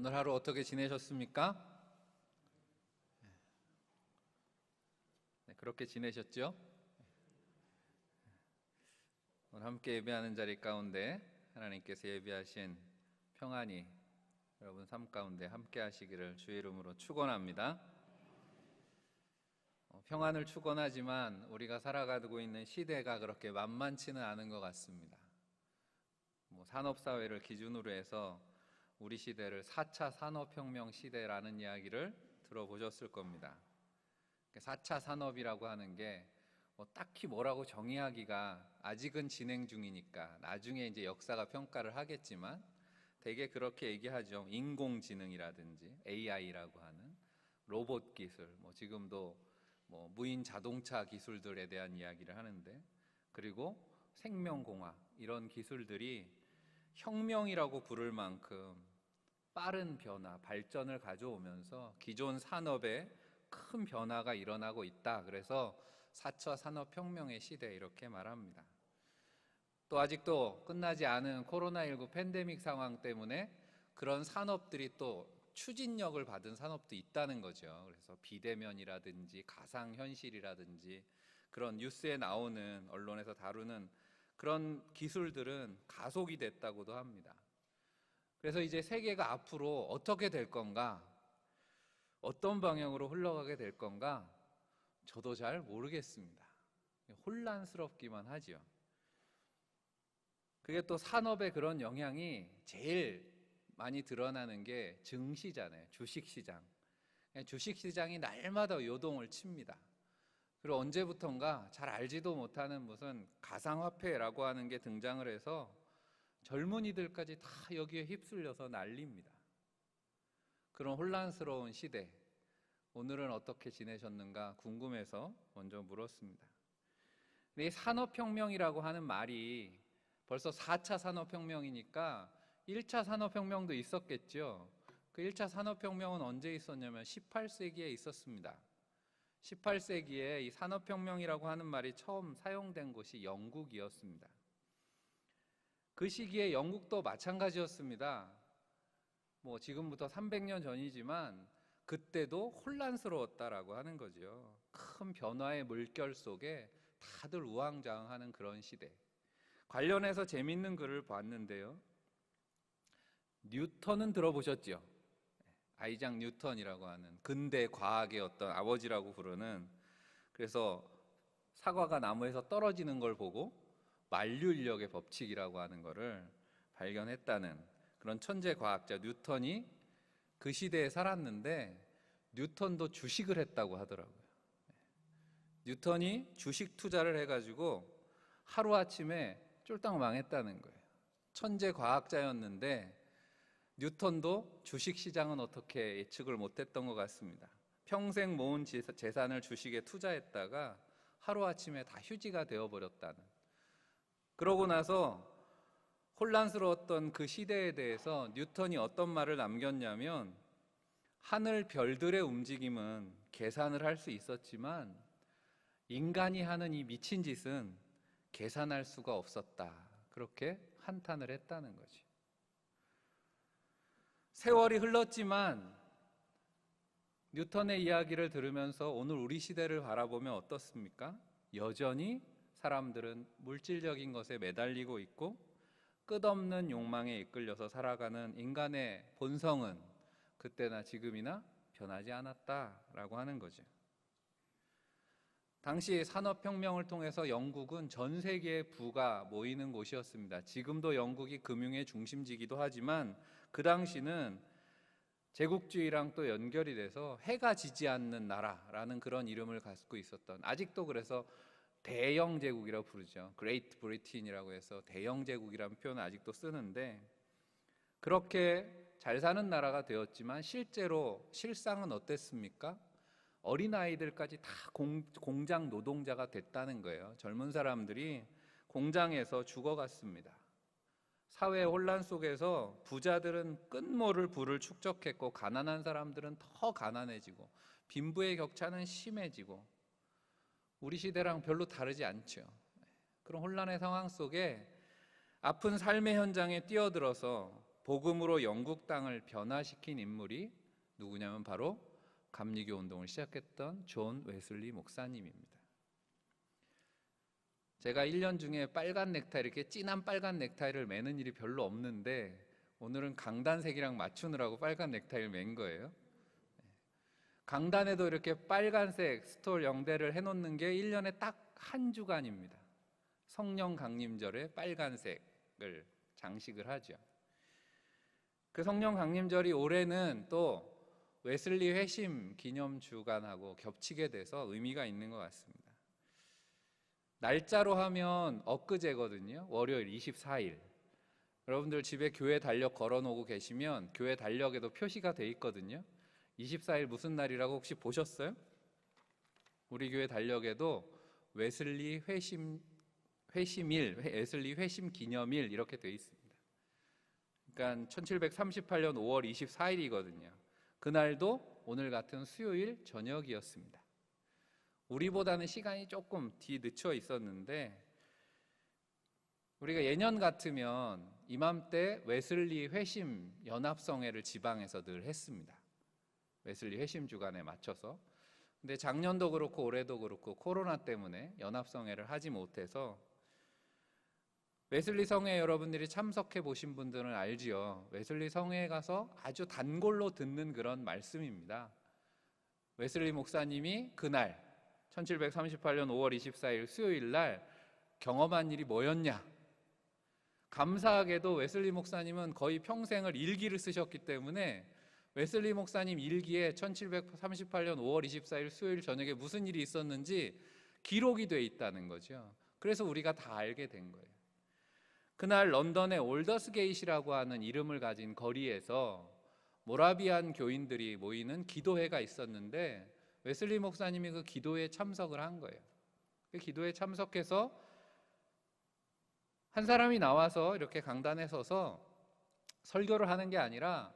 오늘 하루 어떻게 지내셨습니까? 네, 그렇게 지내셨죠? 오늘 함께 예배하는 자리 가운데 하나님께서 예비하신 평안이 여러분 삶 가운데 함께 하시기를 주의 이름으로 축원합니다. 평안을 축원하지만 우리가 살아가고 있는 시대가 그렇게 만만치는 않은 것 같습니다. 산업사회를 기준으로 해서 우리 시대를 4차 산업혁명 시대라는 이야기를 들어보셨을 겁니다. 4차 산업이라고 하는 게 딱히 뭐라고 정의하기가 아직은 진행 중이니까 나중에 이제 역사가 평가를 하겠지만 되게 그렇게 얘기하죠. 인공지능이라든지 AI라고 하는 로봇 기술, 지금도 무인 자동차 기술들에 대한 이야기를 하는데, 그리고 생명공학 이런 기술들이 혁명이라고 부를 만큼 빠른 변화, 발전을 가져오면서 기존 산업에 큰 변화가 일어나고 있다. 그래서 4차 산업혁명의 시대 이렇게 말합니다. 또 아직도 끝나지 않은 코로나19 팬데믹 상황 때문에 그런 산업들이 또 추진력을 받은 산업도 있다는 거죠. 그래서 비대면이라든지 가상현실이라든지 그런 뉴스에 나오는, 언론에서 다루는 그런 기술들은 가속이 됐다고도 합니다. 그래서 이제 세계가 앞으로 어떻게 될 건가, 어떤 방향으로 흘러가게 될 건가 저도 잘 모르겠습니다. 혼란스럽기만 하지요. 그게 또 산업의 그런 영향이 제일 많이 드러나는 게 증시잖아요. 주식시장. 주식시장이 날마다 요동을 칩니다. 그리고 언제부턴가 잘 알지도 못하는 무슨 가상화폐라고 하는 게 등장을 해서 젊은이들까지 다 여기에 휩쓸려서 난립니다. 그런 혼란스러운 시대, 오늘은 어떻게 지내셨는가 궁금해서 먼저 물었습니다. 이 산업혁명이라고 하는 말이 벌써 4차 산업혁명이니까 1차 산업혁명도 있었겠죠. 그 1차 산업혁명은 언제 있었냐면 18세기에 있었습니다. 18세기에 이 산업혁명이라고 하는 말이 처음 사용된 곳이 영국이었습니다. 그 시기에 영국도 마찬가지였습니다. 지금부터 300년 전이지만 그때도 혼란스러웠다라고 하는 거죠. 큰 변화의 물결 속에 다들 우왕좌왕하는 그런 시대. 관련해서 재밌는 글을 봤는데요. 뉴턴은 들어보셨죠? 아이작 뉴턴이라고 하는 근대 과학의 어떤 아버지라고 부르는, 그래서 사과가 나무에서 떨어지는 걸 보고 만류인력의 법칙이라고 하는 것을 발견했다는 그런 천재 과학자 뉴턴이 그 시대에 살았는데, 뉴턴도 주식을 했다고 하더라고요. 뉴턴이 주식 투자를 해가지고 하루아침에 쫄딱 망했다는 거예요. 천재 과학자였는데 뉴턴도 주식시장은 어떻게 예측을 못했던 것 같습니다. 평생 모은 재산을 주식에 투자했다가 하루아침에 다 휴지가 되어버렸다는. 그러고 나서 혼란스러웠던 그 시대에 대해서 뉴턴이 어떤 말을 남겼냐면, 하늘 별들의 움직임은 계산을 할 수 있었지만 인간이 하는 이 미친 짓은 계산할 수가 없었다. 그렇게 한탄을 했다는 거지. 세월이 흘렀지만 뉴턴의 이야기를 들으면서 오늘 우리 시대를 바라보면 어떻습니까? 여전히 사람들은 물질적인 것에 매달리고 있고 끝없는 욕망에 이끌려서 살아가는 인간의 본성은 그때나 지금이나 변하지 않았다라고 하는 거죠. 당시 산업혁명을 통해서 영국은 전 세계의 부가 모이는 곳이었습니다. 지금도 영국이 금융의 중심지기도 하지만 그 당시는 제국주의랑 또 연결이 돼서 해가 지지 않는 나라라는 그런 이름을 갖고 있었던, 아직도 그래서 대영 제국이라고 부르죠. 그레이트 브리튼이라고 해서 대영 제국이라는 표현을 아직도 쓰는데, 그렇게 잘 사는 나라가 되었지만 실제로 실상은 어땠습니까? 어린아이들까지 다 공장 노동자가 됐다는 거예요. 젊은 사람들이 공장에서 죽어갔습니다. 사회의 혼란 속에서 부자들은 끝모를 부를 축적했고 가난한 사람들은 더 가난해지고 빈부의 격차는 심해지고 우리 시대랑 별로 다르지 않죠. 그런 혼란의 상황 속에 아픈 삶의 현장에 뛰어들어서 복음으로 영국 땅을 변화시킨 인물이 누구냐면 바로 감리교 운동을 시작했던 존 웨슬리 목사님입니다. 제가 1년 중에 빨간 넥타이, 이렇게 진한 빨간 넥타이를 매는 일이 별로 없는데 오늘은 강단색이랑 맞추느라고 빨간 넥타이를 맨 거예요. 강단에도 이렇게 빨간색 스톨 영대를 해놓는 게 1년에 딱 한 주간입니다. 성령 강림절에 빨간색을 장식을 하죠. 그 성령 강림절이 올해는 또 웨슬리 회심 기념 주간하고 겹치게 돼서 의미가 있는 것 같습니다. 날짜로 하면 엊그제거든요. 월요일 24일. 여러분들 집에 교회 달력 걸어놓고 계시면 교회 달력에도 표시가 돼 있거든요. 24일 무슨 날이라고 혹시 보셨어요? 우리 교회 달력에도 웨슬리 회심일, 웨슬리 회심 기념일 이렇게 돼 있습니다. 그러니까 1738년 5월 24일이거든요. 그날도 오늘 같은 수요일 저녁이었습니다. 우리보다는 시간이 조금 뒤늦어 있었는데 우리가 예년 같으면 이맘때 웨슬리 회심 연합성회를 지방에서 늘 했습니다. 웨슬리 회심 주간에 맞춰서. 근데 작년도 그렇고 올해도 그렇고 코로나 때문에 연합성회를 하지 못해서 웨슬리 성회 여러분들이 참석해 보신 분들은 알지요. 웨슬리 성회에 가서 아주 단골로 듣는 그런 말씀입니다. 웨슬리 목사님이 그날 1738년 5월 24일 수요일 날 경험한 일이 뭐였냐? 감사하게도 웨슬리 목사님은 거의 평생을 일기를 쓰셨기 때문에 웨슬리 목사님 일기에 1738년 5월 24일 수요일 저녁에 무슨 일이 있었는지 기록이 돼 있다는 거죠. 그래서 우리가 다 알게 된 거예요. 그날 런던의 올더스게이트라고 하는 이름을 가진 거리에서 모라비안 교인들이 모이는 기도회가 있었는데 웨슬리 목사님이 그 기도회에 참석을 한 거예요. 그 기도회에 참석해서 한 사람이 나와서 이렇게 강단에 서서 설교를 하는 게 아니라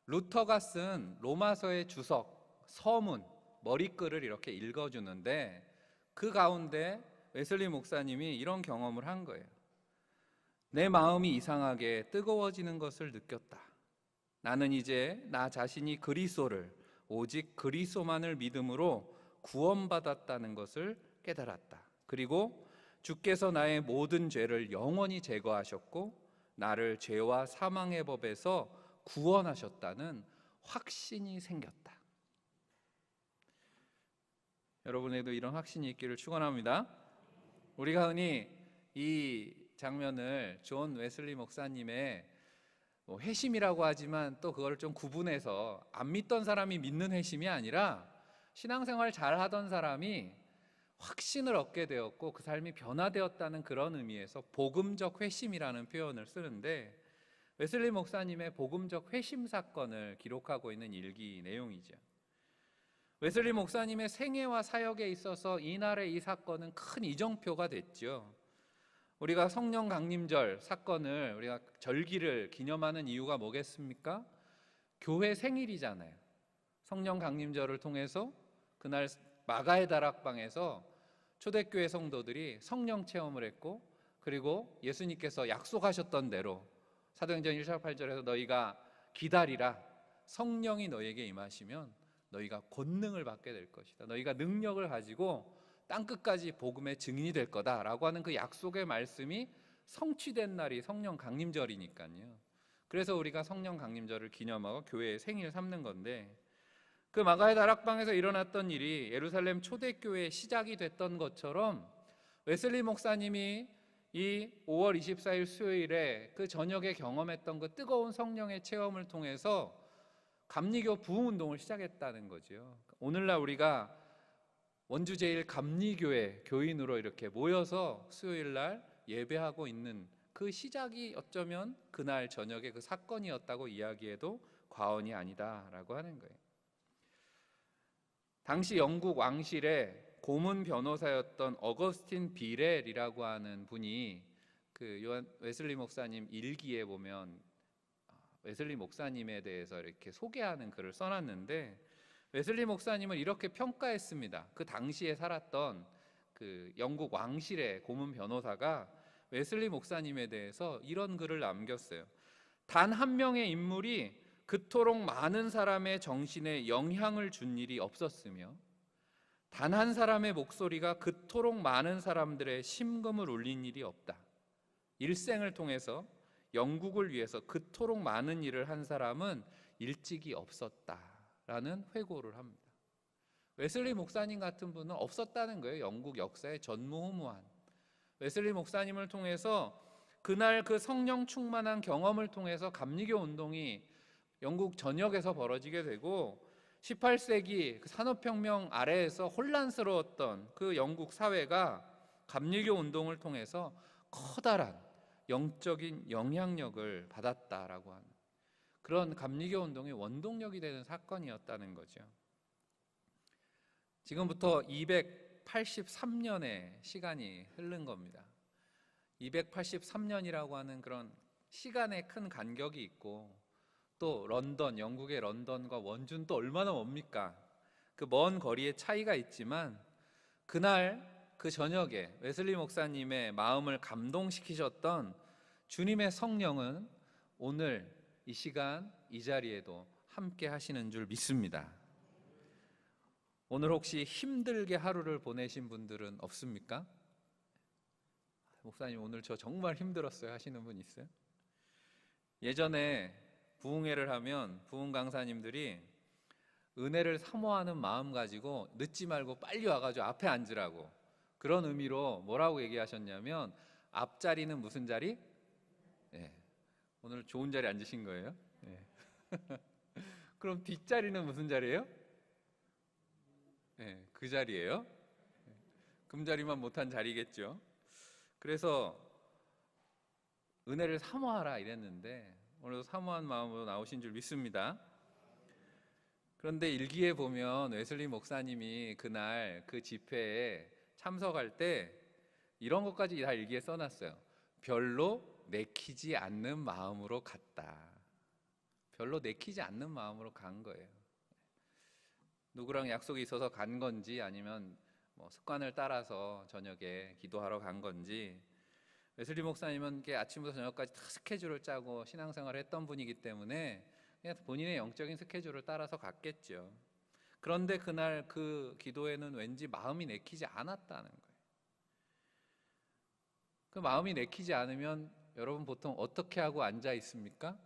루터가 쓴 로마서의 주석, 서문, 머리글을 이렇게 읽어주는데 그 가운데 웨슬리 목사님이 이런 경험을 한 거예요. 내 마음이 이상하게 뜨거워지는 것을 느꼈다. 나는 이제 나 자신이 그리스도를 오직 그리스도만을 믿음으로 구원받았다는 것을 깨달았다. 그리고 주께서 나의 모든 죄를 영원히 제거하셨고 나를 죄와 사망의 법에서 구원하셨다는 확신이 생겼다. 여러분에도 이런 확신이 있기를 축원합니다. 우리가 흔히 이 장면을 존 웨슬리 목사님의 회심이라고 하지만 또 그걸 좀 구분해서 안 믿던 사람이 믿는 회심이 아니라 신앙생활 잘 하던 사람이 확신을 얻게 되었고 그 삶이 변화되었다는 그런 의미에서 복음적 회심이라는 표현을 쓰는데 웨슬리 목사님의 복음적 회심 사건을 기록하고 있는 일기 내용이죠. 웨슬리 목사님의 생애와 사역에 있어서 이날의 이 사건은 큰 이정표가 됐죠. 우리가 성령 강림절 사건을 우리가 절기를 기념하는 이유가 뭐겠습니까? 교회 생일이잖아요. 성령 강림절을 통해서 그날 마가의 다락방에서 초대교회 성도들이 성령 체험을 했고 그리고 예수님께서 약속하셨던 대로 사도행전 1장 8절에서 너희가 기다리라 성령이 너희에게 임하시면 너희가 권능을 받게 될 것이다. 너희가 능력을 가지고 땅끝까지 복음의 증인이 될 거다라고 하는 그 약속의 말씀이 성취된 날이 성령 강림절이니까요. 그래서 우리가 성령 강림절을 기념하고 교회의 생일 삼는 건데 그 마가의 다락방에서 일어났던 일이 예루살렘 초대교회의 시작이 됐던 것처럼 웨슬리 목사님이 이 5월 24일 수요일에 그 저녁에 경험했던 그 뜨거운 성령의 체험을 통해서 감리교 부흥운동을 시작했다는 거죠. 오늘날 우리가 원주 제1 감리교회 교인으로 이렇게 모여서 수요일날 예배하고 있는 그 시작이 어쩌면 그날 저녁에 그 사건이었다고 이야기해도 과언이 아니다라고 하는 거예요. 당시 영국 왕실의 고문 변호사였던 어거스틴 비렐이라고 하는 분이 그 요한 웨슬리 목사님 일기에 보면 웨슬리 목사님에 대해서 이렇게 소개하는 글을 써놨는데 웨슬리 목사님을 이렇게 평가했습니다. 그 당시에 살았던 그 영국 왕실의 고문 변호사가 웨슬리 목사님에 대해서 이런 글을 남겼어요. 단 한 명의 인물이 그토록 많은 사람의 정신에 영향을 준 일이 없었으며 단 한 사람의 목소리가 그토록 많은 사람들의 심금을 울린 일이 없다. 일생을 통해서 영국을 위해서 그토록 많은 일을 한 사람은 일찍이 없었다라는 회고를 합니다. 웨슬리 목사님 같은 분은 없었다는 거예요. 영국 역사에 전무후무한 웨슬리 목사님을 통해서 그날 그 성령 충만한 경험을 통해서 감리교 운동이 영국 전역에서 벌어지게 되고 18세기 그 산업혁명 아래에서 혼란스러웠던 그 영국 사회가 감리교 운동을 통해서 커다란 영적인 영향력을 받았다라고 하는 그런 감리교 운동의 원동력이 되는 사건이었다는 거죠. 지금부터 283년의 시간이 흐른 겁니다. 283년이라고 하는 그런 시간에 큰 간격이 있고 또 런던, 영국의 런던과 원주는 또 얼마나 멉니까? 그 먼 거리의 차이가 있지만 그날 그 저녁에 웨슬리 목사님의 마음을 감동시키셨던 주님의 성령은 오늘 이 시간 이 자리에도 함께 하시는 줄 믿습니다. 오늘 혹시 힘들게 하루를 보내신 분들은 없습니까? 목사님 오늘 저 정말 힘들었어요 하시는 분 있어요? 예전에 부흥회를 하면 부흥 강사님들이 은혜를 사모하는 마음 가지고 늦지 말고 빨리 와가지고 앞에 앉으라고 그런 의미로 뭐라고 얘기하셨냐면 앞자리는 무슨 자리? 네. 오늘 좋은 자리 앉으신 거예요? 네. 그럼 뒷자리는 무슨 자리예요? 네, 그 자리예요. 금자리만 못한 자리겠죠. 그래서 은혜를 사모하라 이랬는데 오늘도 사모한 마음으로 나오신 줄 믿습니다. 그런데 일기에 보면 웨슬리 목사님이 그날 그 집회에 참석할 때 이런 것까지 다 일기에 써놨어요. 별로 내키지 않는 마음으로 갔다. 별로 내키지 않는 마음으로 간 거예요. 누구랑 약속이 있어서 간 건지 아니면 뭐 습관을 따라서 저녁에 기도하러 간 건지 웨슬리 목사님은 아침부터 저녁까지 다 스케줄을 짜고 신앙생활을 했던 분이기 때문에 그냥 본인의 영적인 스케줄을 따라서 갔겠죠. 그런데 그날 그 기도에는 왠지 마음이 내키지 않았다는 거예요. 그 마음이 내키지 않으면 여러분 보통 어떻게 하고 앉아 있습니까?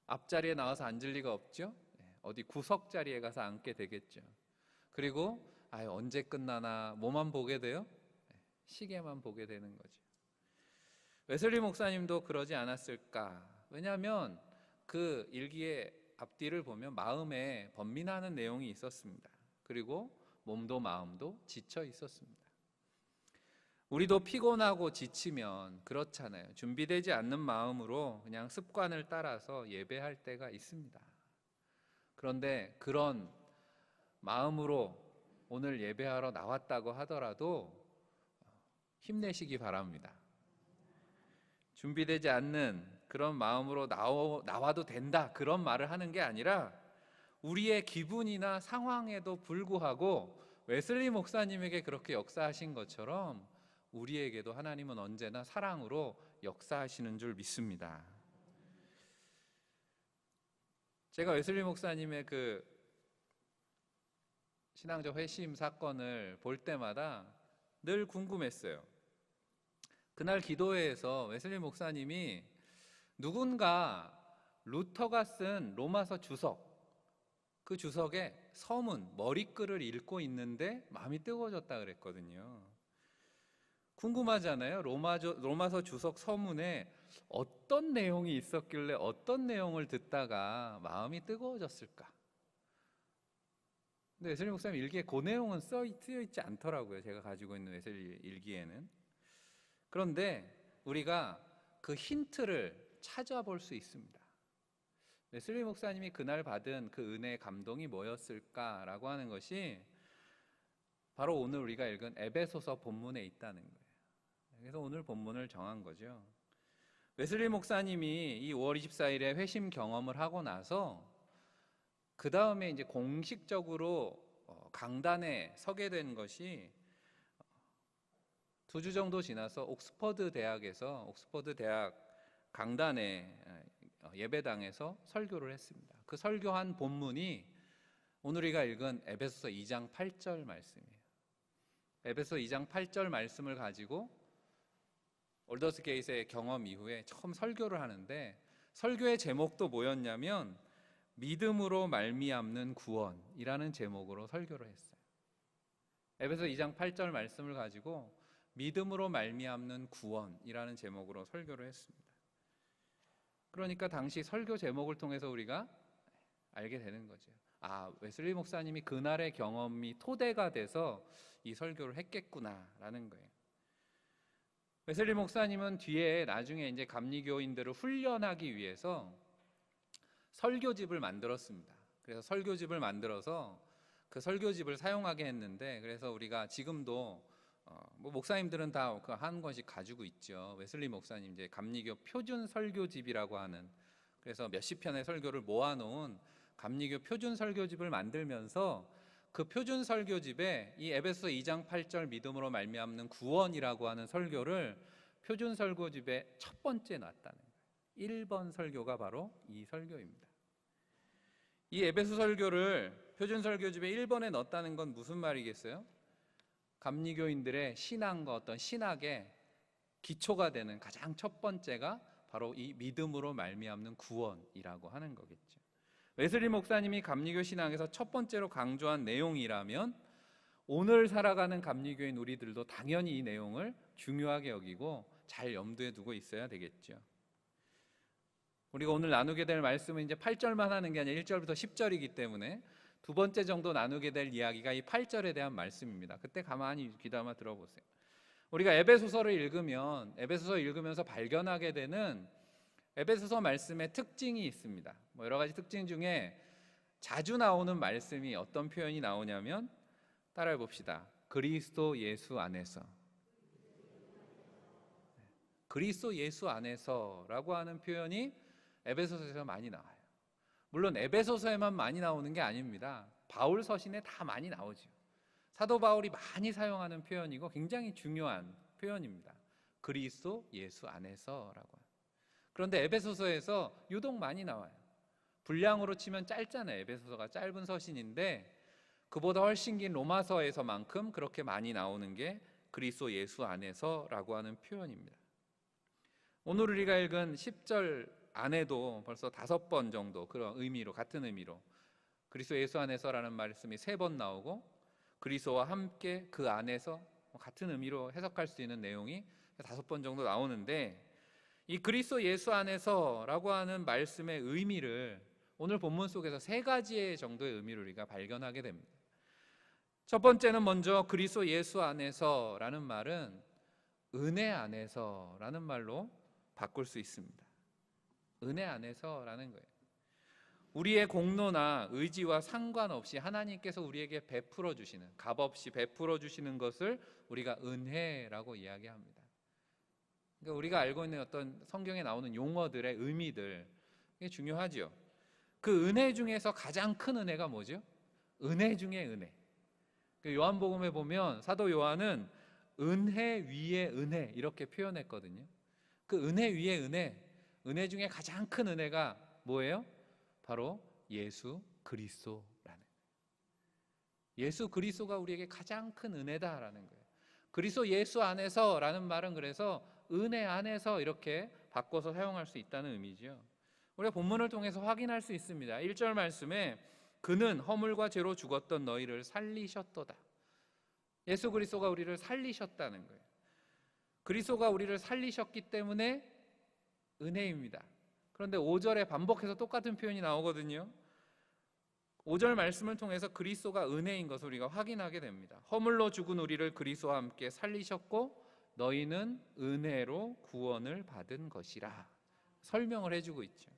앞자리에 나와서 앉을 리가 없죠. 어디 구석 자리에 가서 앉게 되겠죠. 그리고 언제 끝나나 뭐만 보게 돼요? 시계만 보게 되는 거죠. 웨슬리 목사님도 그러지 않았을까? 왜냐하면 그 일기의 앞뒤를 보면 마음에 번민하는 내용이 있었습니다. 그리고 몸도 마음도 지쳐 있었습니다. 우리도 피곤하고 지치면 그렇잖아요. 준비되지 않는 마음으로 그냥 습관을 따라서 예배할 때가 있습니다. 그런데 그런 마음으로 오늘 예배하러 나왔다고 하더라도 힘내시기 바랍니다. 준비되지 않는 그런 마음으로 나와도 된다 그런 말을 하는 게 아니라 우리의 기분이나 상황에도 불구하고 웨슬리 목사님에게 그렇게 역사하신 것처럼 우리에게도 하나님은 언제나 사랑으로 역사하시는 줄 믿습니다. 제가 웨슬리 목사님의 그 신앙적 회심 사건을 볼 때마다 늘 궁금했어요. 그날 기도회에서 웨슬리 목사님이 누군가 루터가 쓴 로마서 주석, 그 주석에 서문, 머리글을 읽고 있는데 마음이 뜨거워졌다 그랬거든요. 궁금하잖아요. 로마서 주석 서문에 어떤 내용이 있었길래 어떤 내용을 듣다가 마음이 뜨거워졌을까? 근데 웨슬리 목사님 일기에 그 내용은 쓰여 있지 않더라고요. 제가 가지고 있는 웨슬리 일기에는. 그런데 우리가 그 힌트를 찾아볼 수 있습니다. 웨슬리 목사님이 그날 받은 그 은혜의 감동이 뭐였을까라고 하는 것이 바로 오늘 우리가 읽은 에베소서 본문에 있다는 거예요. 그래서 오늘 본문을 정한 거죠. 웨슬리 목사님이 이 5월 24일에 회심 경험을 하고 나서 그 다음에 이제 공식적으로 강단에 서게 된 것이 2주 정도 지나서 옥스퍼드 대학 강단에 예배당에서 설교를 했습니다. 그 설교한 본문이 오늘 우리가 읽은 에베소서 2장 8절 말씀이에요. 에베소 2장 8절 말씀을 가지고 올더스 게이트의 경험 이후에 처음 설교를 하는데, 설교의 제목도 뭐였냐면 믿음으로 말미암는 구원이라는 제목으로 설교를 했어요. 에베소 2장 8절 말씀을 가지고 믿음으로 말미암는 구원이라는 제목으로 설교를 했습니다. 그러니까 당시 설교 제목을 통해서 우리가 알게 되는 거죠. 웨슬리 목사님이 그날의 경험이 토대가 돼서 이 설교를 했겠구나라는 거예요. 웨슬리 목사님은 뒤에 나중에 이제 감리교인들을 훈련하기 위해서 설교집을 만들었습니다. 그래서 설교집을 만들어서 그 설교집을 사용하게 했는데, 그래서 우리가 지금도 목사님들은 다 한 권씩 가지고 있죠. 웨슬리 목사님 이제 감리교 표준 설교집이라고 하는, 그래서 몇십 편의 설교를 모아놓은 감리교 표준 설교집을 만들면서 그 표준 설교집에 이 에베소 2장 8절 믿음으로 말미암는 구원이라고 하는 설교를 표준 설교집에 첫 번째 놨다는 거예요. 1번 설교가 바로 이 설교입니다. 이 에베소 설교를 표준 설교집에 1번에 넣었다는 건 무슨 말이겠어요? 감리교인들의 신앙과 어떤 신학의 기초가 되는 가장 첫 번째가 바로 이 믿음으로 말미암는 구원이라고 하는 거겠죠. 웨슬리 목사님이 감리교 신앙에서 첫 번째로 강조한 내용이라면 오늘 살아가는 감리교인 우리들도 당연히 이 내용을 중요하게 여기고 잘 염두에 두고 있어야 되겠죠. 우리가 오늘 나누게 될 말씀은 이제 8절만 하는 게 아니라 1절부터 10절이기 때문에 두 번째 정도 나누게 될 이야기가 이 8절에 대한 말씀입니다. 그때 가만히 귀담아 들어보세요. 우리가 에베소서를 읽으면, 에베소서 읽으면서 발견하게 되는 에베소서 말씀의 특징이 있습니다. 여러 가지 특징 중에 자주 나오는 말씀이 어떤 표현이 나오냐면, 따라해 봅시다. 그리스도 예수 안에서. 그리스도 예수 안에서라고 하는 표현이 에베소서에서 많이 나와요. 물론 에베소서에만 많이 나오는 게 아닙니다. 바울 서신에 다 많이 나오죠. 사도 바울이 많이 사용하는 표현이고 굉장히 중요한 표현입니다. 그리스도 예수 안에서라고. 그런데 에베소서에서 유독 많이 나와요. 분량으로 치면 짧잖아요. 에베소서가 짧은 서신인데 그보다 훨씬 긴 로마서에서만큼 그렇게 많이 나오는 게 그리스도 예수 안에서라고 하는 표현입니다. 오늘 우리가 읽은 10절 안에도 벌써 5번 정도 그런 의미로, 같은 의미로 그리스도 예수 안에서라는 말씀이 3번 나오고, 그리스도와 함께 그 안에서 같은 의미로 해석할 수 있는 내용이 5번 정도 나오는데, 이 그리스도 예수 안에서라고 하는 말씀의 의미를 오늘 본문 속에서 3가지의 정도의 의미를 우리가 발견하게 됩니다. 첫 번째는 먼저 그리스도 예수 안에서라는 말은 은혜 안에서라는 말로 바꿀 수 있습니다. 은혜 안에서라는 거예요. 우리의 공로나 의지와 상관없이 하나님께서 우리에게 베풀어 주시는, 값없이 베풀어 주시는 것을 우리가 은혜라고 이야기합니다. 그러니까 우리가 알고 있는 어떤 성경에 나오는 용어들의 의미들, 이게 중요하죠. 그 은혜 중에서 가장 큰 은혜가 뭐죠? 은혜 중에 은혜. 요한복음에 보면 사도 요한은 은혜 위에 은혜 이렇게 표현했거든요. 그 은혜 위에 은혜 중에 가장 큰 은혜가 뭐예요? 바로 예수 그리스도라는, 예수 그리스도가 우리에게 가장 큰 은혜다라는 거예요. 그리스도 예수 안에서라는 말은 그래서 은혜 안에서 이렇게 바꿔서 사용할 수 있다는 의미죠. 우리가 본문을 통해서 확인할 수 있습니다. 1절 말씀에 그는 허물과 죄로 죽었던 너희를 살리셨도다. 예수 그리스도가 우리를 살리셨다는 거예요. 그리스도가 우리를 살리셨기 때문에 은혜입니다. 그런데 5절에 반복해서 똑같은 표현이 나오거든요. 5절 말씀을 통해서 그리스도가 은혜인 것을 우리가 확인하게 됩니다. 허물로 죽은 우리를 그리스도와 함께 살리셨고 너희는 은혜로 구원을 받은 것이라 설명을 해주고 있죠.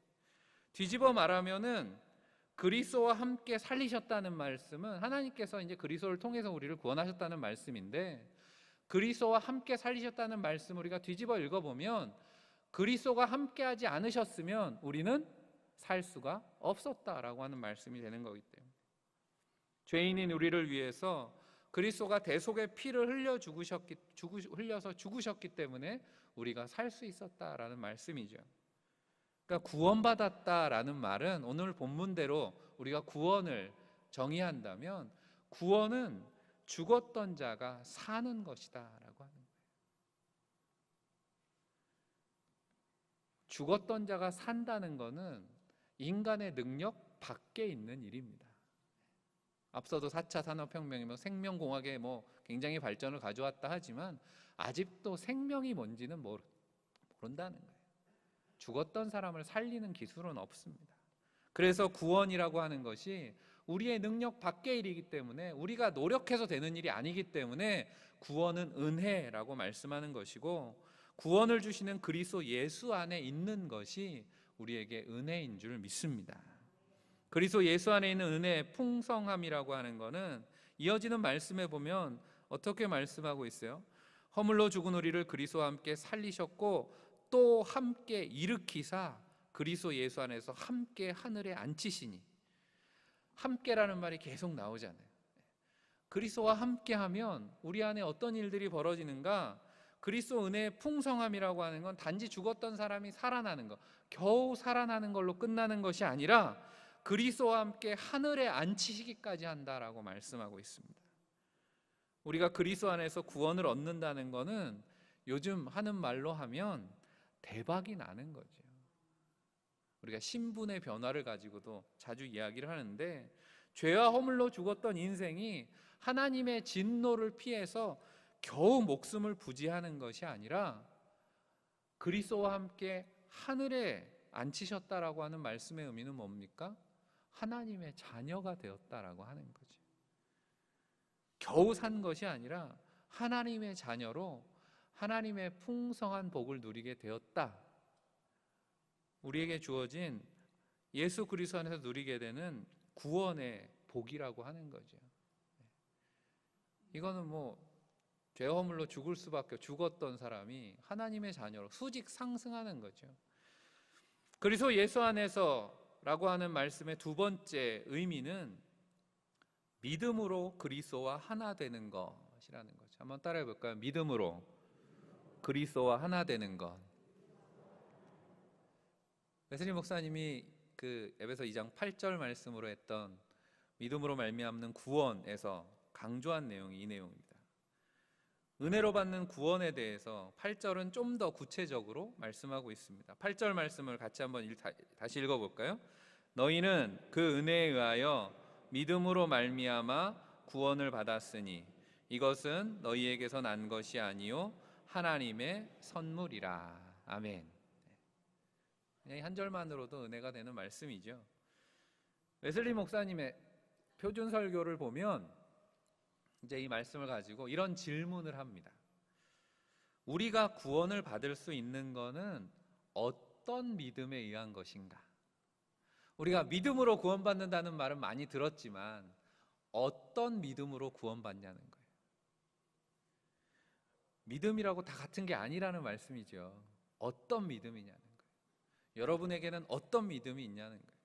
뒤집어 말하면은 그리스도와 함께 살리셨다는 말씀은 하나님께서 이제 그리스도를 통해서 우리를 구원하셨다는 말씀인데, 그리스도와 함께 살리셨다는 말씀 우리가 뒤집어 읽어보면 그리스도가 함께하지 않으셨으면 우리는 살 수가 없었다라고 하는 말씀이 되는 거기 때문에, 죄인인 우리를 위해서 그리스도가 대속의 피를 흘려서 죽으셨기 때문에 우리가 살 수 있었다라는 말씀이죠. 그러니까 구원받았다라는 말은 오늘 본문대로 우리가 구원을 정의한다면 구원은 죽었던 자가 사는 것이다라고 하는 거예요. 죽었던 자가 산다는 것은 인간의 능력 밖에 있는 일입니다. 앞서도 4차 산업혁명이면 생명공학에 굉장히 발전을 가져왔다 하지만 아직도 생명이 뭔지는 모른다는 거예요. 죽었던 사람을 살리는 기술은 없습니다. 그래서 구원이라고 하는 것이 우리의 능력 밖의 일이기 때문에, 우리가 노력해서 되는 일이 아니기 때문에 구원은 은혜라고 말씀하는 것이고, 구원을 주시는 그리스도 예수 안에 있는 것이 우리에게 은혜인 줄 믿습니다. 그리스도 예수 안에 있는 은혜의 풍성함이라고 하는 것은 이어지는 말씀에 보면 어떻게 말씀하고 있어요? 허물로 죽은 우리를 그리스도와 함께 살리셨고 또 함께 일으키사 그리스도 예수 안에서 함께 하늘에 앉히시니. 함께라는 말이 계속 나오잖아요. 그리스도와 함께하면 우리 안에 어떤 일들이 벌어지는가? 그리스도 은혜의 풍성함이라고 하는 건 단지 죽었던 사람이 살아나는 것, 겨우 살아나는 걸로 끝나는 것이 아니라 그리스도와 함께 하늘에 앉히시기까지 한다라고 말씀하고 있습니다. 우리가 그리스도 안에서 구원을 얻는다는 것은 요즘 하는 말로 하면 대박이 나는 거죠. 우리가 신분의 변화를 가지고도 자주 이야기를 하는데, 죄와 허물로 죽었던 인생이 하나님의 진노를 피해서 겨우 목숨을 부지하는 것이 아니라 그리스도와 함께 하늘에 앉히셨다라고 하는 말씀의 의미는 뭡니까? 하나님의 자녀가 되었다라고 하는 거죠. 겨우 산 것이 아니라 하나님의 자녀로 하나님의 풍성한 복을 누리게 되었다. 우리에게 주어진 예수 그리스도 안에서 누리게 되는 구원의 복이라고 하는 거죠. 이거는 죄 허물로 죽을 수밖에, 죽었던 사람이 하나님의 자녀로 수직 상승하는 거죠. 그리스도 예수 안에서라고 하는 말씀의 두 번째 의미는 믿음으로 그리스도와 하나 되는 것이라는 거죠. 한번 따라해 볼까요? 믿음으로 그리스도와 하나 되는 것. 웨슬리 목사님이 그 에베소 2장 8절 말씀으로 했던 믿음으로 말미암는 구원에서 강조한 내용이 이 내용입니다. 은혜로 받는 구원에 대해서 8절은 좀 더 구체적으로 말씀하고 있습니다. 8절 말씀을 같이 한번 다시 읽어볼까요? 너희는 그 은혜에 의하여 믿음으로 말미암아 구원을 받았으니 이것은 너희에게서 난 것이 아니요 하나님의 선물이라. 아멘. 한 절만으로도 은혜가 되는 말씀이죠. 웨슬리 목사님의 표준 설교를 보면 이제 이 말씀을 가지고 이런 질문을 합니다. 우리가 구원을 받을 수 있는 것은 어떤 믿음에 의한 것인가? 우리가 믿음으로 구원받는다는 말은 많이 들었지만 어떤 믿음으로 구원받냐는 거예요. 믿음이라고 다 같은 게 아니라는 말씀이죠. 어떤 믿음이냐는 거예요. 여러분에게는 어떤 믿음이 있냐는 거예요.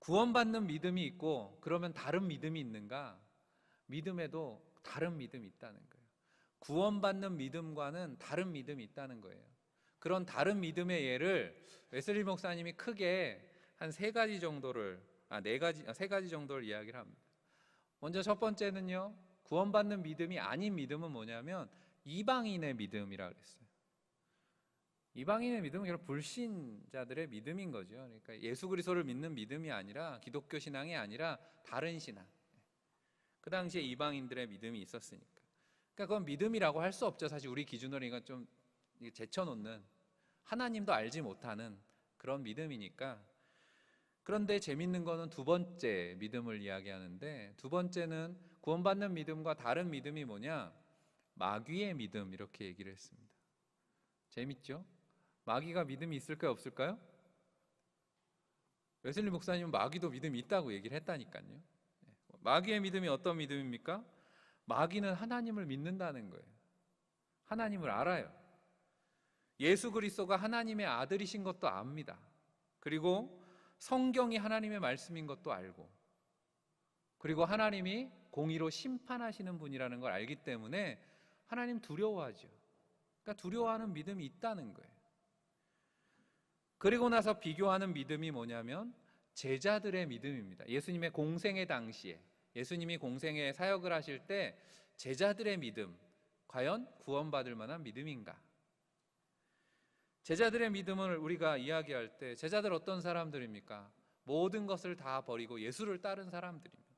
구원받는 믿음이 있고 그러면 다른 믿음이 있는가? 믿음에도 다른 믿음이 있다는 거예요. 구원받는 믿음과는 다른 믿음이 있다는 거예요. 그런 다른 믿음의 예를 웨슬리 목사님이 크게 한 세 가지 정도를 이야기를 합니다. 먼저 첫 번째는요, 구원받는 믿음이 아닌 믿음은 뭐냐면 이방인의 믿음이라고 했어요. 이방인의 믿음은 결국 불신자들의 믿음인 거죠. 그러니까 예수 그리스도를 믿는 믿음이 아니라, 기독교 신앙이 아니라 다른 신앙. 그 당시에 이방인들의 믿음이 있었으니까. 그러니까 그건 믿음이라고 할 수 없죠. 사실 우리 기준으로 이건 좀 제쳐놓는, 하나님도 알지 못하는 그런 믿음이니까. 그런데 재밌는 거는 두 번째 믿음을 이야기하는데, 두 번째는 구원받는 믿음과 다른 믿음이 뭐냐? 마귀의 믿음, 이렇게 얘기를 했습니다. 재밌죠? 마귀가 믿음이 있을까요, 없을까요? 웨슬리 목사님은 마귀도 믿음이 있다고 얘기를 했다니까요. 마귀의 믿음이 어떤 믿음입니까? 마귀는 하나님을 믿는다는 거예요. 하나님을 알아요. 예수 그리스도가 하나님의 아들이신 것도 압니다. 그리고 성경이 하나님의 말씀인 것도 알고, 그리고 하나님이 공의로 심판하시는 분이라는 걸 알기 때문에 하나님 두려워하죠. 그러니까 두려워하는 믿음이 있다는 거예요. 그리고 나서 비교하는 믿음이 뭐냐면 제자들의 믿음입니다. 예수님의 공생의 당시에, 예수님이 공생의 사역을 하실 때 제자들의 믿음, 과연 구원받을 만한 믿음인가? 제자들의 믿음을 우리가 이야기할 때 제자들 어떤 사람들입니까? 모든 것을 다 버리고 예수를 따른 사람들입니다.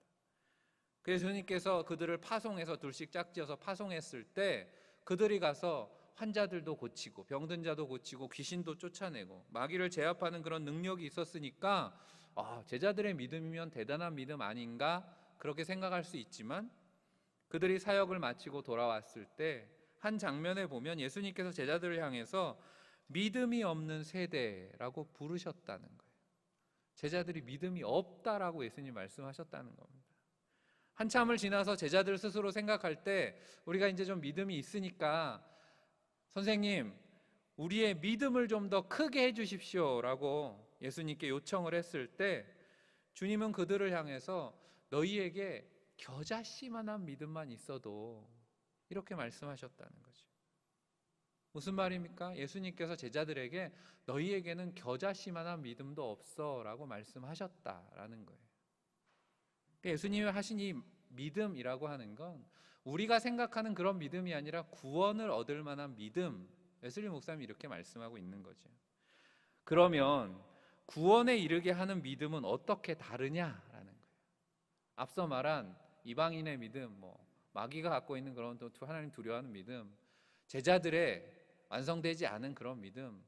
그래서 주님께서 그들을 파송해서 둘씩 짝지어서 파송했을 때 그들이 가서 환자들도 고치고 병든 자도 고치고 귀신도 쫓아내고 마귀를 제압하는 그런 능력이 있었으니까 제자들의 믿음이면 대단한 믿음 아닌가 그렇게 생각할 수 있지만, 그들이 사역을 마치고 돌아왔을 때 한 장면에 보면 예수님께서 제자들을 향해서 믿음이 없는 세대라고 부르셨다는 거예요. 제자들이 믿음이 없다라고 예수님 말씀하셨다는 겁니다. 한참을 지나서 제자들 스스로 생각할 때 우리가 이제 좀 믿음이 있으니까 선생님, 우리의 믿음을 좀 더 크게 해주십시오라고 예수님께 요청을 했을 때 주님은 그들을 향해서 너희에게 겨자씨만한 믿음만 있어도 이렇게 말씀하셨다는 거죠. 무슨 말입니까? 예수님께서 제자들에게 너희에게는 겨자씨만한 믿음도 없어 라고 말씀하셨다라는 거예요. 예수님이 하신 이 믿음이라고 하는 건 우리가 생각하는 그런 믿음이 아니라 구원을 얻을 만한 믿음, 웨슬리 목사님이 이렇게 말씀하고 있는 거죠. 그러면 구원에 이르게 하는 믿음은 어떻게 다르냐라는 거예요. 앞서 말한 이방인의 믿음, 마귀가 갖고 있는 그런 또 하나님 두려워하는 믿음, 제자들의 완성되지 않은 그런 믿음,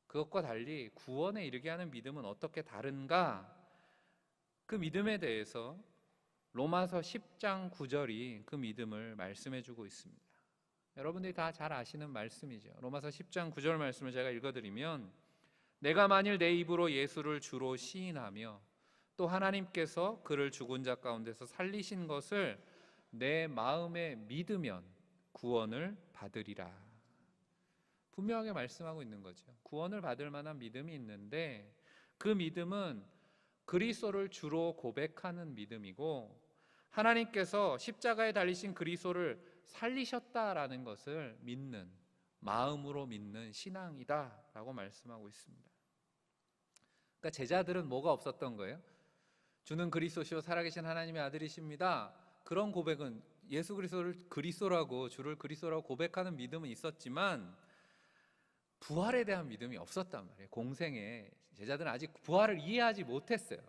그것과 달리 구원에 이르게 하는 믿음은 어떻게 다른가? 그 믿음에 대해서 로마서 10장 9절이 그 믿음을 말씀해주고 있습니다. 여러분들이 다 잘 아시는 말씀이죠. 로마서 10장 9절 말씀을 제가 읽어드리면, 내가 만일 내 입으로 예수를 주로 시인하며 또 하나님께서 그를 죽은 자 가운데서 살리신 것을 내 마음에 믿으면 구원을 받으리라. 분명하게 말씀하고 있는 거죠. 구원을 받을 만한 믿음이 있는데 그 믿음은 그리스도를 주로 고백하는 믿음이고, 하나님께서 십자가에 달리신 그리스도를 살리셨다라는 것을 믿는, 마음으로 믿는 신앙이다라고 말씀하고 있습니다. 그러니까 제자들은 뭐가 없었던 거예요? 주는 그리스도시요 살아계신 하나님의 아들이십니다. 그런 고백은, 예수 그리스도를 그리스도라고, 주를 그리스도라고 고백하는 믿음은 있었지만 부활에 대한 믿음이 없었단 말이에요. 공생에 제자들은 아직 부활을 이해하지 못했어요.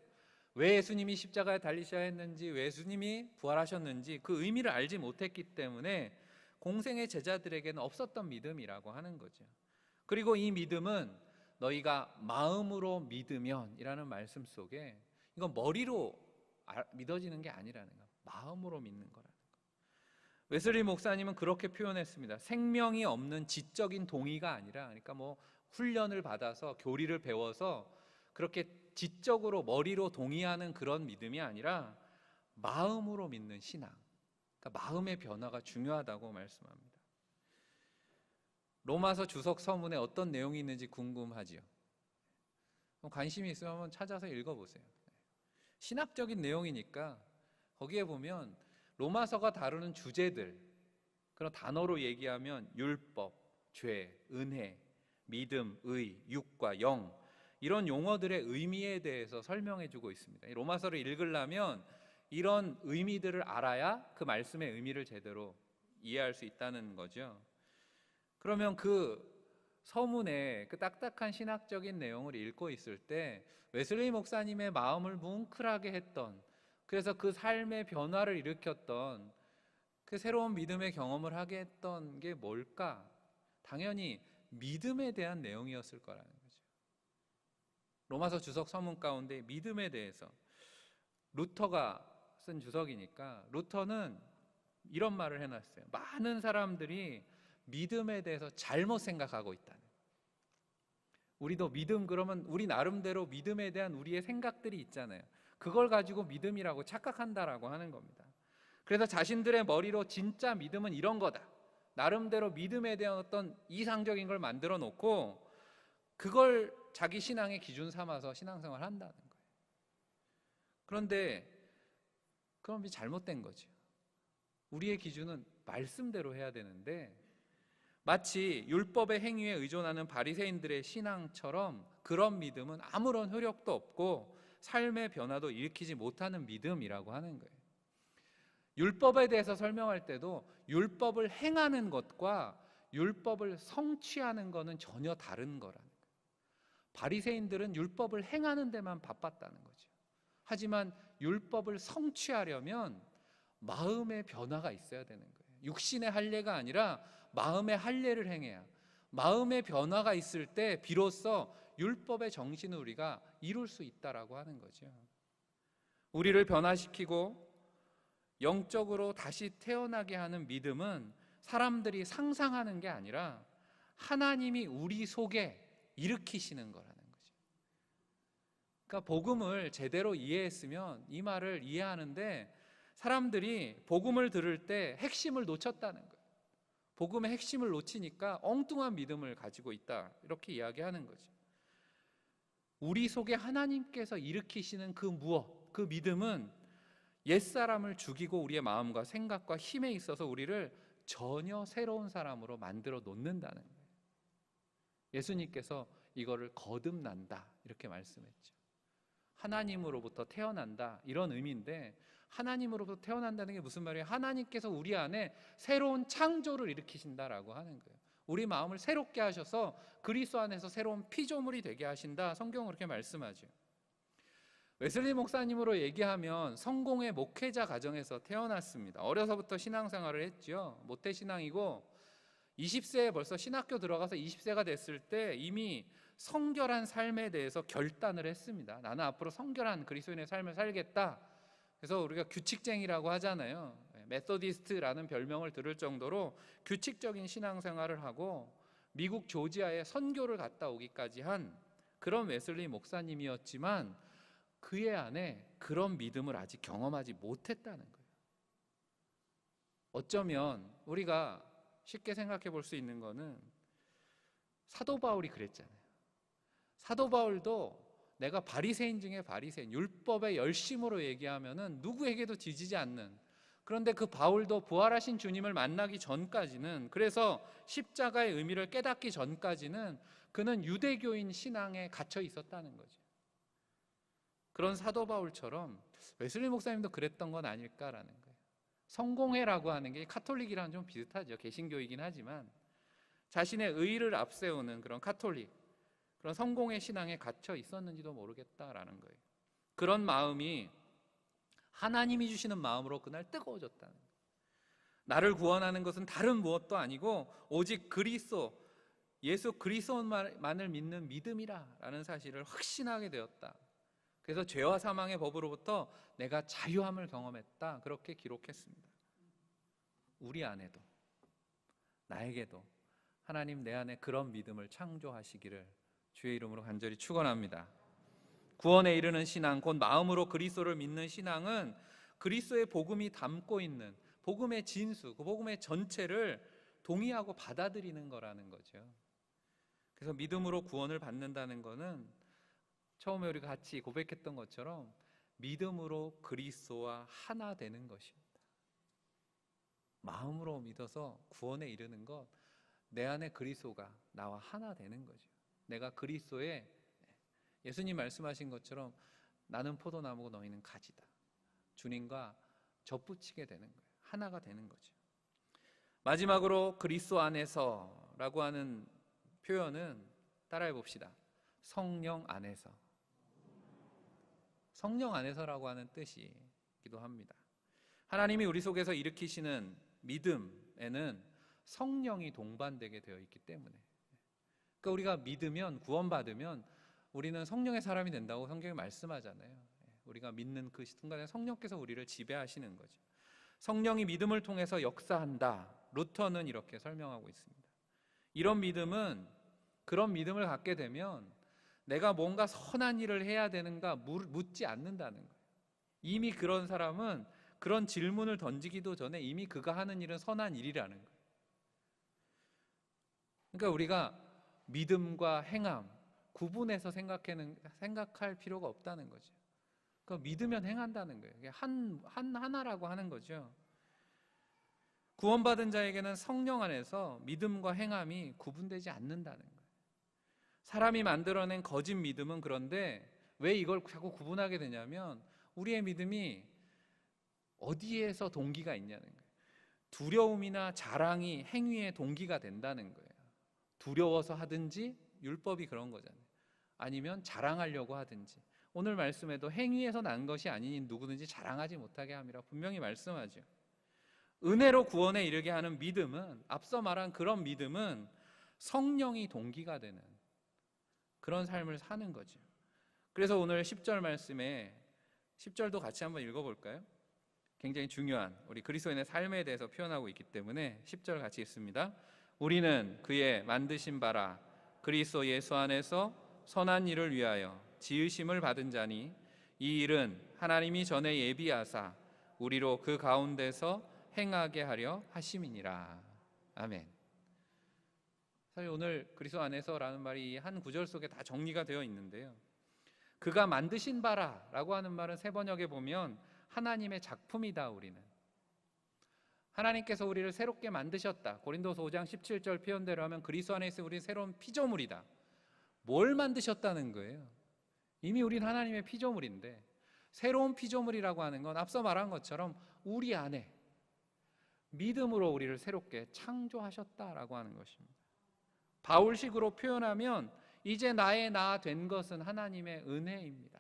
왜 예수님이 십자가에 달리셔야 했는지, 왜 예수님이 부활하셨는지 그 의미를 알지 못했기 때문에 공생의 제자들에게는 없었던 믿음이라고 하는 거죠. 그리고 이 믿음은 너희가 마음으로 믿으면 이라는 말씀 속에, 이건 머리로 믿어지는 게 아니라는 거, 마음으로 믿는 거라는 거. 웨슬리 목사님은 그렇게 표현했습니다. 생명이 없는 지적인 동의가 아니라, 그러니까 훈련을 받아서 교리를 배워서 그렇게 지적으로 머리로 동의하는 그런 믿음이 아니라 마음으로 믿는 신앙, 그러니까 마음의 변화가 중요하다고 말씀합니다. 로마서 주석 서문에 어떤 내용이 있는지 궁금하지요? 관심이 있으면 한번 찾아서 읽어보세요. 신학적인 내용이니까 거기에 보면 로마서가 다루는 주제들, 그런 단어로 얘기하면 율법, 죄, 은혜, 믿음, 의, 육과 영, 이런 용어들의 의미에 대해서 설명해주고 있습니다. 로마서를 읽으려면 이런 의미들을 알아야 그 말씀의 의미를 제대로 이해할 수 있다는 거죠. 그러면 그 서문의 그 딱딱한 신학적인 내용을 읽고 있을 때 웨슬리 목사님의 마음을 뭉클하게 했던, 그래서 그 삶의 변화를 일으켰던, 그 새로운 믿음의 경험을 하게 했던 게 뭘까? 당연히 믿음에 대한 내용이었을 거라는 거죠. 로마서 주석 서문 가운데 믿음에 대해서, 루터가 쓴 주석이니까 루터는 이런 말을 해놨어요. 많은 사람들이 믿음에 대해서 잘못 생각하고 있다는. 우리도 믿음, 그러면 우리 나름대로 믿음에 대한 우리의 생각들이 있잖아요. 그걸 가지고 믿음이라고 착각한다라고 하는 겁니다. 그래서 자신들의 머리로 진짜 믿음은 이런 거다, 나름대로 믿음에 대한 어떤 이상적인 걸 만들어 놓고 그걸 자기 신앙의 기준 삼아서 신앙생활을 한다는 거예요. 그런데 그럼 잘못된 거죠. 우리의 기준은 말씀대로 해야 되는데 마치 율법의 행위에 의존하는 바리새인들의 신앙처럼 그런 믿음은 아무런 효력도 없고 삶의 변화도 일으키지 못하는 믿음이라고 하는 거예요. 율법에 대해서 설명할 때도 율법을 행하는 것과 율법을 성취하는 것은 전혀 다른 거라는 거예요. 바리새인들은 율법을 행하는 데만 바빴다는 거죠. 하지만 율법을 성취하려면 마음의 변화가 있어야 되는 거예요. 육신의 할례가 아니라 마음의 할례를 행해야, 마음의 변화가 있을 때 비로소 율법의 정신을 우리가 이룰 수 있다라고 하는 거죠. 우리를 변화시키고 영적으로 다시 태어나게 하는 믿음은 사람들이 상상하는 게 아니라 하나님이 우리 속에 일으키시는 거라는 거죠. 그러니까 복음을 제대로 이해했으면 이 말을 이해하는데, 사람들이 복음을 들을 때 핵심을 놓쳤다는 거예요. 복음의 핵심을 놓치니까 엉뚱한 믿음을 가지고 있다, 이렇게 이야기하는 거죠. 우리 속에 하나님께서 일으키시는 그 무엇, 그 믿음은 옛사람을 죽이고 우리의 마음과 생각과 힘에 있어서 우리를 전혀 새로운 사람으로 만들어 놓는다는 거예요. 예수님께서 이거를 거듭난다, 이렇게 말씀했죠. 하나님으로부터 태어난다, 이런 의미인데, 하나님으로부터 태어난다는 게 무슨 말이에요? 하나님께서 우리 안에 새로운 창조를 일으키신다라고 하는 거예요. 우리 마음을 새롭게 하셔서 그리스도 안에서 새로운 피조물이 되게 하신다, 성경은 그렇게 말씀하죠. 웨슬리 목사님으로 얘기하면 성공의 목회자 가정에서 태어났습니다. 어려서부터 신앙생활을 했죠. 모태신앙이고 20세에 벌써 신학교 들어가서 20세가 됐을 때 이미 성결한 삶에 대해서 결단을 했습니다. 나는 앞으로 성결한 그리스도인의 삶을 살겠다. 그래서 우리가 규칙쟁이라고 하잖아요. 메소디스트라는 별명을 들을 정도로 규칙적인 신앙생활을 하고 미국 조지아에 선교를 갔다 오기까지 한 그런 웨슬리 목사님이었지만, 그의 안에 그런 믿음을 아직 경험하지 못했다는 거예요. 어쩌면 우리가 쉽게 생각해 볼 수 있는 거는, 사도 바울이 그랬잖아요. 사도 바울도 내가 바리새인 중에 바리새인, 율법의 열심으로 얘기하면은 누구에게도 뒤지지 않는, 그런데 그 바울도 부활하신 주님을 만나기 전까지는, 그래서 십자가의 의미를 깨닫기 전까지는 그는 유대교인 신앙에 갇혀 있었다는 거죠. 그런 사도 바울처럼 웨슬리 목사님도 그랬던 건 아닐까라는 거예요. 성공회라고 하는 게 카톨릭이랑 좀 비슷하죠. 개신교이긴 하지만 자신의 의의를 앞세우는 그런 카톨릭, 그런 성공의 신앙에 갇혀 있었는지도 모르겠다라는 거예요. 그런 마음이 하나님이 주시는 마음으로 그날 뜨거워졌다는 거예요. 나를 구원하는 것은 다른 무엇도 아니고 오직 그리스도, 예수 그리스도만을 믿는 믿음이라는 사실을 확신하게 되었다. 그래서 죄와 사망의 법으로부터 내가 자유함을 경험했다, 그렇게 기록했습니다. 우리 안에도, 나에게도 하나님 내 안에 그런 믿음을 창조하시기를 주의 이름으로 간절히 축원합니다. 구원에 이르는 신앙, 곧 마음으로 그리스도를 믿는 신앙은 그리스도의 복음이 담고 있는 복음의 진수, 그 복음의 전체를 동의하고 받아들이는 거라는 거죠. 그래서 믿음으로 구원을 받는다는 것은 처음에 우리가 같이 고백했던 것처럼 믿음으로 그리스도와 하나 되는 것입니다. 마음으로 믿어서 구원에 이르는 것, 내 안에 그리스도가 나와 하나 되는 거죠. 내가 그리스도에, 예수님 말씀하신 것처럼 나는 포도나무고 너희는 가지다, 주님과 접붙이게 되는 거예요. 하나가 되는 거죠. 마지막으로 그리스도 안에서라고 하는 표현은 따라해 봅시다. 성령 안에서. 성령 안에서라고 하는 뜻이기도 합니다. 하나님이 우리 속에서 일으키시는 믿음에는 성령이 동반되게 되어 있기 때문에, 그러니까 우리가 믿으면, 구원받으면 우리는 성령의 사람이 된다고 성경이 말씀하잖아요. 우리가 믿는 그 순간에 성령께서 우리를 지배하시는 거죠. 성령이 믿음을 통해서 역사한다, 루터는 이렇게 설명하고 있습니다. 이런 믿음은, 그런 믿음을 갖게 되면 내가 뭔가 선한 일을 해야 되는가 묻지 않는다는 거예요. 이미 그런 사람은 그런 질문을 던지기도 전에 이미 그가 하는 일은 선한 일이라는 거예요. 그러니까 우리가 믿음과 행함 구분해서 생각할 필요가 없다는 거죠. 그러니까 믿으면 행한다는 거예요. 하나라고 하는 거죠. 구원받은 자에게는 성령 안에서 믿음과 행함이 구분되지 않는다는 거예요. 사람이 만들어낸 거짓 믿음은 그런데 왜 이걸 자꾸 구분하게 되냐면 우리의 믿음이 어디에서 동기가 있냐는 거예요. 두려움이나 자랑이 행위의 동기가 된다는 거예요. 두려워서 하든지 율법이 그런 거잖아요. 아니면 자랑하려고 하든지. 오늘 말씀에도 행위에서 난 것이 아니니 누구든지 자랑하지 못하게 함이라 분명히 말씀하죠. 은혜로 구원에 이르게 하는 믿음은, 앞서 말한 그런 믿음은 성령이 동기가 되는 그런 삶을 사는 거죠. 그래서 오늘 10절 말씀에 10절도 같이 한번 읽어볼까요? 굉장히 중요한 우리 그리스도인의 삶에 대해서 표현하고 있기 때문에 10절 같이 읽습니다. 우리는 그의 만드신 바라 그리스도 예수 안에서 선한 일을 위하여 지으심을 받은 자니 이 일은 하나님이 전에 예비하사 우리로 그 가운데서 행하게 하려 하심이니라. 아멘. 사실 오늘 그리스도 안에서라는 말이 한 구절 속에 다 정리가 되어 있는데요. 그가 만드신 바라라고 하는 말은 세 번역에 보면 하나님의 작품이다. 우리는 하나님께서 우리를 새롭게 만드셨다. 고린도서 5장 17절 표현대로 하면 그리스도 안에 있으면 우리는 새로운 피조물이다. 뭘 만드셨다는 거예요? 이미 우리는 하나님의 피조물인데 새로운 피조물이라고 하는 건 앞서 말한 것처럼 우리 안에 믿음으로 우리를 새롭게 창조하셨다라고 하는 것입니다. 바울식으로 표현하면 이제 나의 나 된 것은 하나님의 은혜입니다.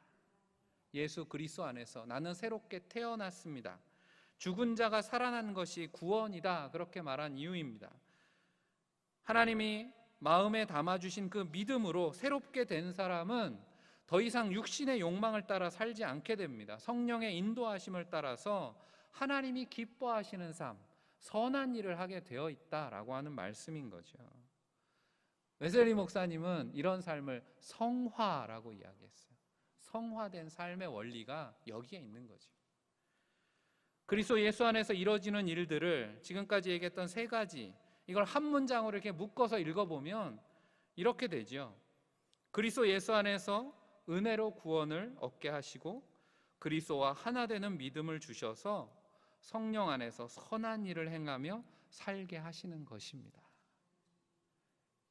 예수 그리스도 안에서 나는 새롭게 태어났습니다. 죽은 자가 살아난 것이 구원이다. 그렇게 말한 이유입니다. 하나님이 마음에 담아주신 그 믿음으로 새롭게 된 사람은 더 이상 육신의 욕망을 따라 살지 않게 됩니다. 성령의 인도하심을 따라서 하나님이 기뻐하시는 삶, 선한 일을 하게 되어 있다라고 하는 말씀인 거죠. 웨슬리 목사님은 이런 삶을 성화라고 이야기했어요. 성화된 삶의 원리가 여기에 있는 거죠. 그리스도 예수 안에서 이루어지는 일들을 지금까지 얘기했던 세 가지, 이걸 한 문장으로 이렇게 묶어서 읽어보면 이렇게 되죠. 그리스도 예수 안에서 은혜로 구원을 얻게 하시고 그리스도와 하나 되는 믿음을 주셔서 성령 안에서 선한 일을 행하며 살게 하시는 것입니다.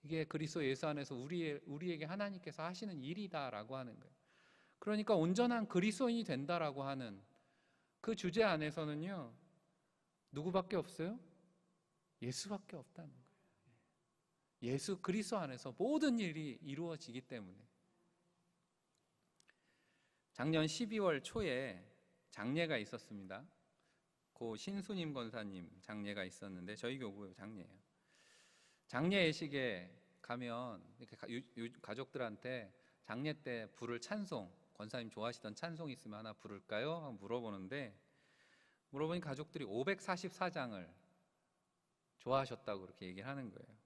이게 그리스도 예수 안에서 우리에게 하나님께서 하시는 일이다라고 하는 거예요. 그러니까 온전한 그리스도인이 된다라고 하는 그 주제 안에서는요, 누구밖에 없어요? 예수밖에 없다는 거예요. 예수 그리스도 안에서 모든 일이 이루어지기 때문에. 작년 12월 초에 장례가 있었습니다. 고 신수님 권사님 장례가 있었는데 저희 교구 장례예요. 장례 예식에 가면 이렇게 가족들한테 장례 때 부를 찬송, 권사님 좋아하시던 찬송 있으면 하나 부를까요? 하고 물어보니 가족들이 544장을 좋아하셨다고 그렇게 얘기를 하는 거예요.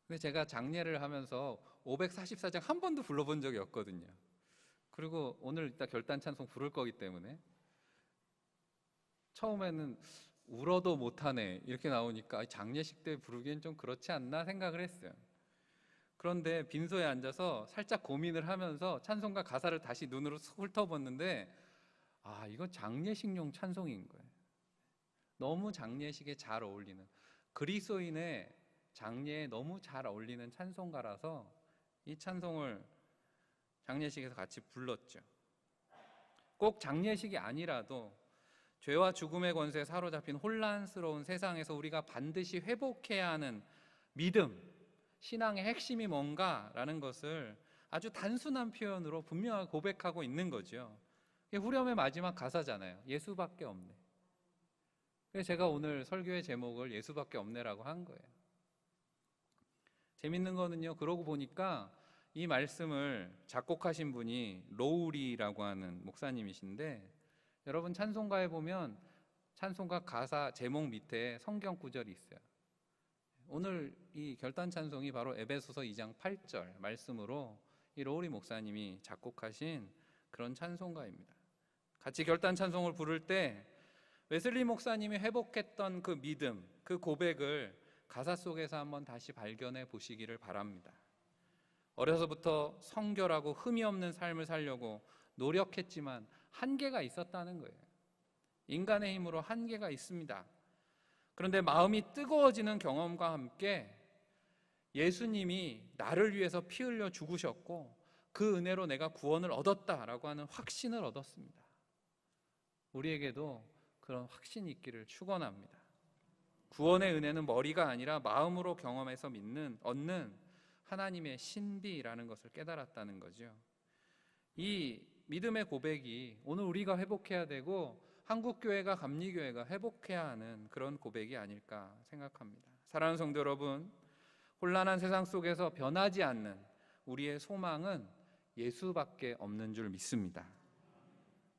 근데 제가 장례를 하면서 544장 한 번도 불러본 적이 없거든요. 그리고 오늘 이따 결단 찬송 부를 거기 때문에 처음에는 울어도 못하네 이렇게 나오니까 장례식 때 부르기엔 좀 그렇지 않나 생각을 했어요. 그런데 빈소에 앉아서 살짝 고민을 하면서 찬송가 가사를 다시 눈으로 훑어봤는데 이건 장례식용 찬송인 거예요. 너무 장례식에 잘 어울리는, 그리스도인의 장례에 너무 잘 어울리는 찬송가라서 이 찬송을 장례식에서 같이 불렀죠. 꼭 장례식이 아니라도 죄와 죽음의 권세에 사로잡힌 혼란스러운 세상에서 우리가 반드시 회복해야 하는 믿음, 신앙의 핵심이 뭔가라는 것을 아주 단순한 표현으로 분명하게 고백하고 있는 거죠. 이게 후렴의 마지막 가사잖아요. 예수밖에 없네. 그래서 제가 오늘 설교의 제목을 예수밖에 없네라고 한 거예요. 재밌는 거는요, 그러고 보니까 이 말씀을 작곡하신 분이 로우리라고 하는 목사님이신데, 여러분 찬송가에 보면 찬송가 가사 제목 밑에 성경 구절이 있어요. 오늘 이 결단 찬송이 바로 에베소서 2장 8절 말씀으로 이 로우리 목사님이 작곡하신 그런 찬송가입니다. 같이 결단 찬송을 부를 때 웨슬리 목사님이 회복했던 그 믿음, 그 고백을 가사 속에서 한번 다시 발견해 보시기를 바랍니다. 어려서부터 성결하고 흠이 없는 삶을 살려고 노력했지만 한계가 있었다는 거예요. 인간의 힘으로 한계가 있습니다. 그런데 마음이 뜨거워지는 경험과 함께 예수님이 나를 위해서 피 흘려 죽으셨고 그 은혜로 내가 구원을 얻었다라고 하는 확신을 얻었습니다. 우리에게도 그런 확신이 있기를 축원합니다. 구원의 은혜는 머리가 아니라 마음으로 경험해서 얻는 하나님의 신비라는 것을 깨달았다는 거죠. 이 믿음의 고백이 오늘 우리가 회복해야 되고 한국교회가 감리교회가 회복해야 하는 그런 고백이 아닐까 생각합니다. 사랑하는 성도 여러분, 혼란한 세상 속에서 변하지 않는 우리의 소망은 예수밖에 없는 줄 믿습니다.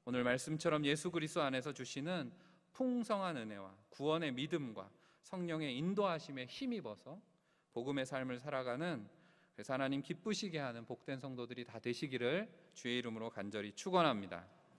오늘 말씀처럼 예수 그리스도 안에서 주시는 풍성한 은혜와 구원의 믿음과 성령의 인도하심에 힘입어서 복음의 삶을 살아가는, 그래서 하나님 기쁘시게 하는 복된 성도들이 다 되시기를 주의 이름으로 간절히 축원합니다.